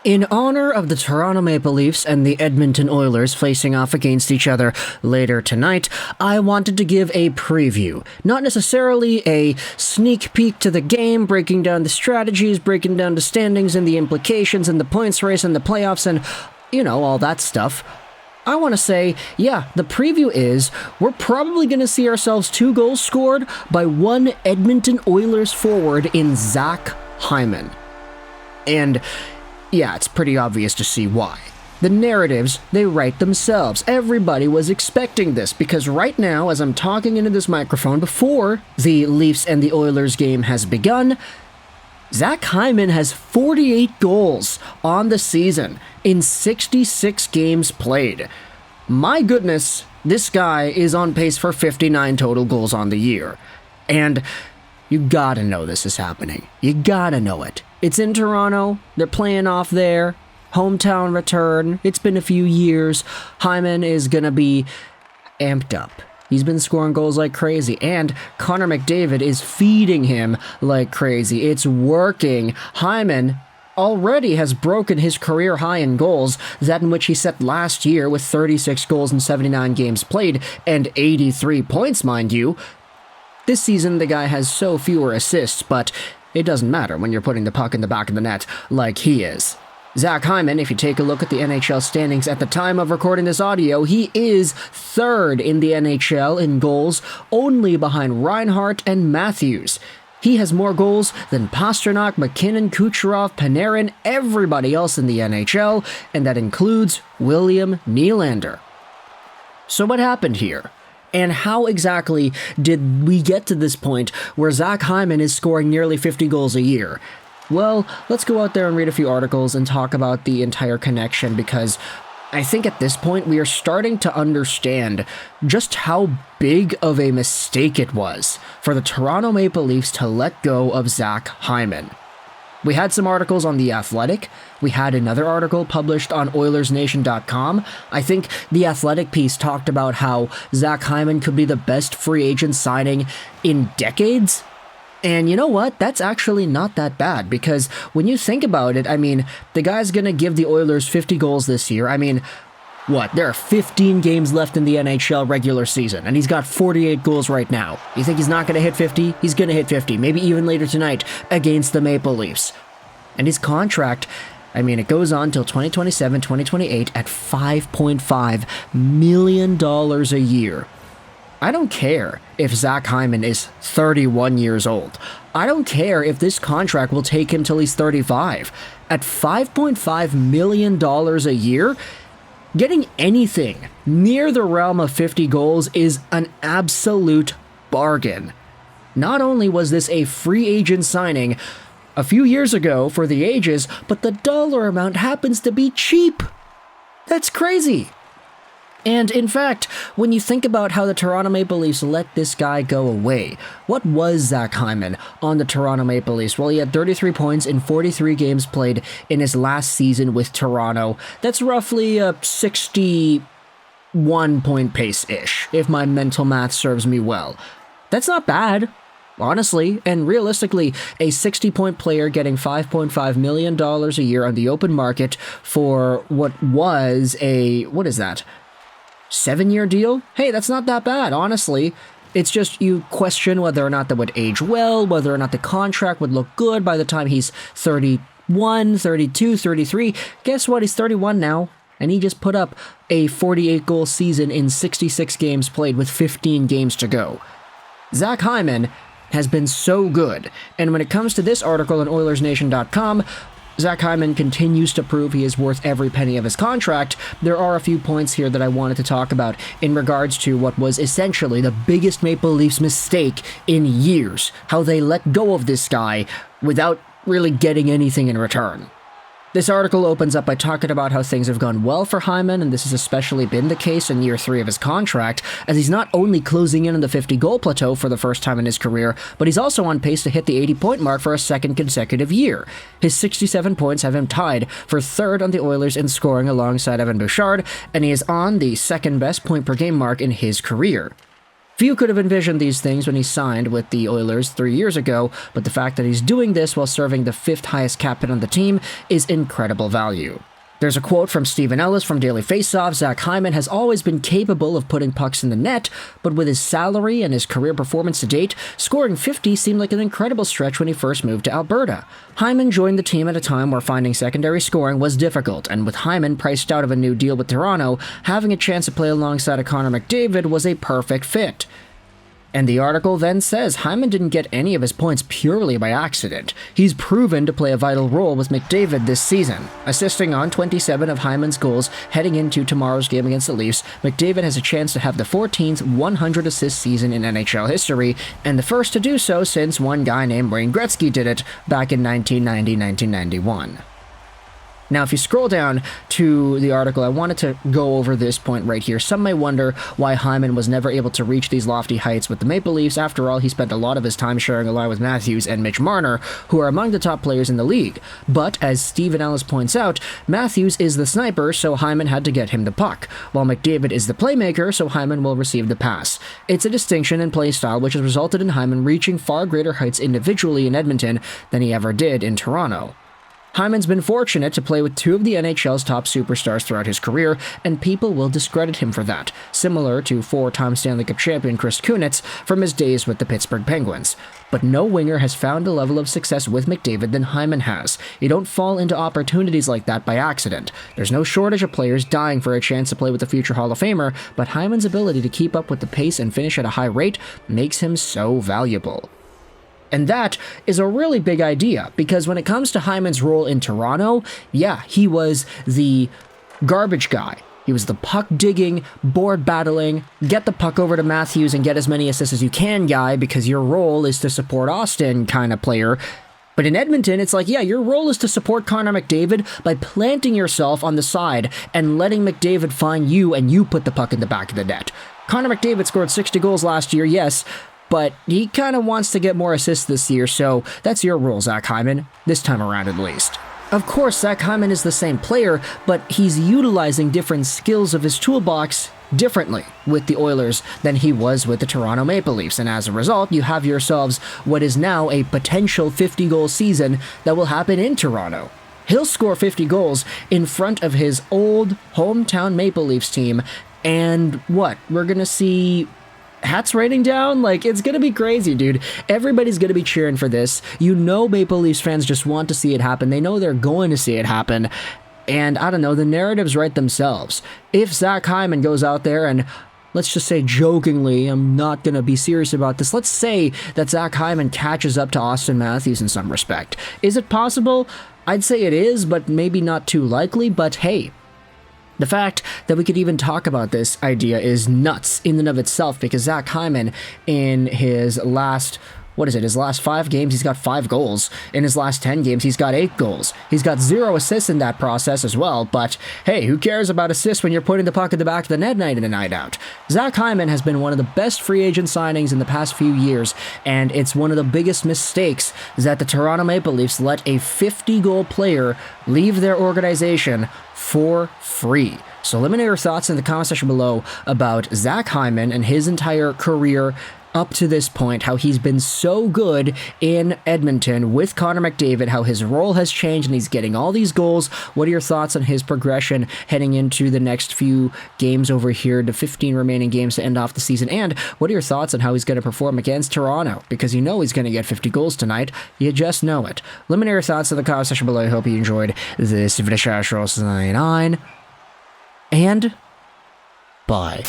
In honor of the Toronto Maple Leafs and the Edmonton Oilers facing off against each other later tonight, I wanted to give a preview. Not necessarily a sneak peek to the game, breaking down the strategies, breaking down the standings and the implications and the points race and the playoffs and, all that stuff. I want to say, the preview is we're probably going to see ourselves 2 goals scored by one Edmonton Oilers forward in Zach Hyman. And it's pretty obvious to see why. The narratives, they write themselves. Everybody was expecting this because right now, as I'm talking into this microphone before the Leafs and the Oilers game has begun, Zach Hyman has 48 goals on the season in 66 games played. My goodness, this guy is on pace for 59 total goals on the year. And you gotta know this is happening. You gotta know it. It's in Toronto, they're playing off there, hometown return, it's been a few years, Hyman is gonna be amped up. He's been scoring goals like crazy, and Connor McDavid is feeding him like crazy. It's working. Hyman already has broken his career high in goals, that in which he set last year with 36 goals in 79 games played, and 83 points, mind you. This season, the guy has so fewer assists, but it doesn't matter when you're putting the puck in the back of the net like he is. Zach Hyman, if you take a look at the NHL standings at the time of recording this audio, he is 3rd in the NHL in goals, only behind Reinhart and Matthews. He has more goals than Pastrnak, McKinnon, Kucherov, Panarin, everybody else in the NHL, and that includes William Nylander. So what happened here? And how exactly did we get to this point where Zach Hyman is scoring nearly 50 goals a year? Well, let's go out there and read a few articles and talk about the entire connection, because I think at this point we are starting to understand just how big of a mistake it was for the Toronto Maple Leafs to let go of Zach Hyman. We had some articles on The Athletic. We had another article published on OilersNation.com. I think The Athletic piece talked about how Zach Hyman could be the best free agent signing in decades. And you know what? That's actually not that bad, because when you think about it, the guy's going to give the Oilers 50 goals this year. There are 15 games left in the NHL regular season, and he's got 48 goals right now. You think he's not going to hit 50? He's going to hit 50, maybe even later tonight against the Maple Leafs. And his contract, it goes on till 2027, 2028 at $5.5 million a year. I don't care if Zach Hyman is 31 years old. I don't care if this contract will take him till he's 35. At $5.5 million a year, getting anything near the realm of 50 goals is an absolute bargain. Not only was this a free agent signing a few years ago for the ages, but the dollar amount happens to be cheap. That's crazy. And in fact, when you think about how the Toronto Maple Leafs let this guy go away, what was Zach Hyman on the Toronto Maple Leafs? Well, he had 33 points in 43 games played in his last season with Toronto. That's roughly a 61-point pace-ish, if my mental math serves me well. That's not bad, honestly, and realistically, a 60-point player getting $5.5 million a year on the open market for what was a, 7-year deal? Hey, that's not that bad, honestly. It's just you question whether or not that would age well, whether or not the contract would look good by the time he's 31, 32, 33. Guess what? He's 31 now, and he just put up a 48-goal season in 66 games played with 15 games to go. Zach Hyman has been so good, and when it comes to this article on OilersNation.com, Zach Hyman continues to prove he is worth every penny of his contract. There are a few points here that I wanted to talk about in regards to what was essentially the biggest Maple Leafs mistake in years. How they let go of this guy without really getting anything in return. This article opens up by talking about how things have gone well for Hyman, and this has especially been the case in year 3 of his contract, as he's not only closing in on the 50-goal plateau for the first time in his career, but he's also on pace to hit the 80-point mark for a second consecutive year. His 67 points have him tied for 3rd on the Oilers in scoring alongside Evan Bouchard, and he is on the second-best point-per-game mark in his career. Few could have envisioned these things when he signed with the Oilers 3 years ago, but the fact that he's doing this while serving the 5th highest cap hit on the team is incredible value. There's a quote from Stephen Ellis from Daily Faceoff. Zach Hyman has always been capable of putting pucks in the net, but with his salary and his career performance to date, scoring 50 seemed like an incredible stretch when he first moved to Alberta. Hyman joined the team at a time where finding secondary scoring was difficult, and with Hyman priced out of a new deal with Toronto, having a chance to play alongside a Connor McDavid was a perfect fit. And the article then says Hyman didn't get any of his points purely by accident. He's proven to play a vital role with McDavid this season. Assisting on 27 of Hyman's goals heading into tomorrow's game against the Leafs, McDavid has a chance to have the 14th 100-assist season in NHL history, and the first to do so since one guy named Wayne Gretzky did it back in 1990-1991. Now, if you scroll down to the article, I wanted to go over this point right here. Some may wonder why Hyman was never able to reach these lofty heights with the Maple Leafs. After all, he spent a lot of his time sharing a line with Matthews and Mitch Marner, who are among the top players in the league. But, as Stephen Ellis points out, Matthews is the sniper, so Hyman had to get him the puck, while McDavid is the playmaker, so Hyman will receive the pass. It's a distinction in play style which has resulted in Hyman reaching far greater heights individually in Edmonton than he ever did in Toronto. Hyman's been fortunate to play with 2 of the NHL's top superstars throughout his career, and people will discredit him for that, similar to 4-time Stanley Cup champion Chris Kunitz from his days with the Pittsburgh Penguins. But no winger has found a level of success with McDavid than Hyman has. You don't fall into opportunities like that by accident. There's no shortage of players dying for a chance to play with the future Hall of Famer, but Hyman's ability to keep up with the pace and finish at a high rate makes him so valuable. And that is a really big idea, because when it comes to Hyman's role in Toronto, yeah, he was the garbage guy. He was the puck-digging, board-battling, get the puck over to Matthews and get as many assists as you can guy, because your role is to support Austin kind of player. But in Edmonton, it's like, yeah, your role is to support Connor McDavid by planting yourself on the side and letting McDavid find you and you put the puck in the back of the net. Connor McDavid scored 60 goals last year, yes, but he kind of wants to get more assists this year, so that's your role, Zach Hyman, this time around at least. Of course, Zach Hyman is the same player, but he's utilizing different skills of his toolbox differently with the Oilers than he was with the Toronto Maple Leafs, and as a result, you have yourselves what is now a potential 50-goal season that will happen in Toronto. He'll score 50 goals in front of his old hometown Maple Leafs team, and what? We're gonna see hats raining down? Like, it's gonna be crazy, dude. Everybody's gonna be cheering for this. You know Maple Leafs fans just want to see it happen. They know they're going to see it happen. And I don't know, the narratives write themselves. If Zach Hyman goes out there and, let's just say jokingly, I'm not gonna be serious about this, let's say that Zach Hyman catches up to Austin Matthews in some respect. Is it possible? I'd say it is, but maybe not too likely, but hey, the fact that we could even talk about this idea is nuts in and of itself, because Zach Hyman, in his last 5 games, he's got 5 goals. In his last 10 games, he's got 8 goals. He's got 0 assists in that process as well, but hey, who cares about assists when you're putting the puck in the back of the net night in and night out? Zach Hyman has been one of the best free agent signings in the past few years, and it's one of the biggest mistakes that the Toronto Maple Leafs let a 50-goal player leave their organization for free. So let me know your thoughts in the comment section below about Zach Hyman and his entire career up to this point, how he's been so good in Edmonton with Connor McDavid, how his role has changed and he's getting all these goals. What are your thoughts on his progression heading into the next few games over here, the 15 remaining games to end off the season? And what are your thoughts on how he's going to perform against Toronto? Because you know he's going to get 50 goals tonight. You just know it. Let me know your thoughts in the comment section below. I hope you enjoyed this video. And bye.